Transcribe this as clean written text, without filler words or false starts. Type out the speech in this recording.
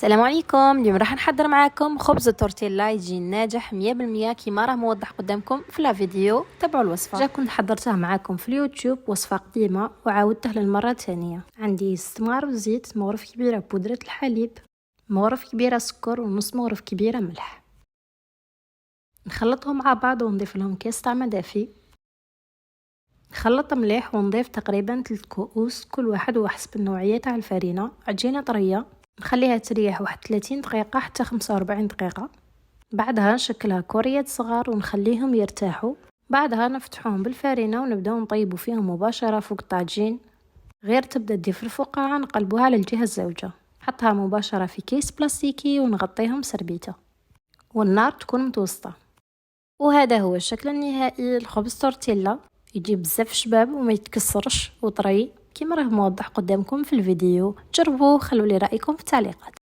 السلام عليكم. اليوم راح نحضر معاكم خبز التورتيلا يجي ناجح 100% كيما راه موضح قدامكم في لا فيديو. تابعوا الوصفه. جا كنت حضرتها معاكم في اليوتيوب وصفه قديمه وعاودته للمره الثانيه. عندي 6 مغرف زيت، مغرف كبيره بودره الحليب، مغرف كبيره سكر ونص مغرف كبيره ملح. نخلطهم مع بعض ونضيف لهم كاس طعم دافي. نخلط مليح ونضيف تقريبا 3 كؤوس كل واحد وحسب النوعيه تاع الفرينه. عجينه طريه نخليها تريح واحد 30 دقيقة حتى 45 دقيقة. بعدها نشكلها كوريات صغار ونخليهم يرتاحوا. بعدها نفتحوهم بالفرينة ونبداو نطيبوا فيهم مباشرة فوق الطاجين. غير تبدا تضيف الفقاعة نقلبوها على الجهة الزوجة. حطها مباشرة في كيس بلاستيكي ونغطيهم سربيتة والنار تكون متوسطة. وهذا هو الشكل النهائي للخبز تورتيلا. يجي بزاف شباب وما يتكسرش وطري كما راه موضح قدامكم في الفيديو. جربوه، خلوا لي رأيكم في التعليقات.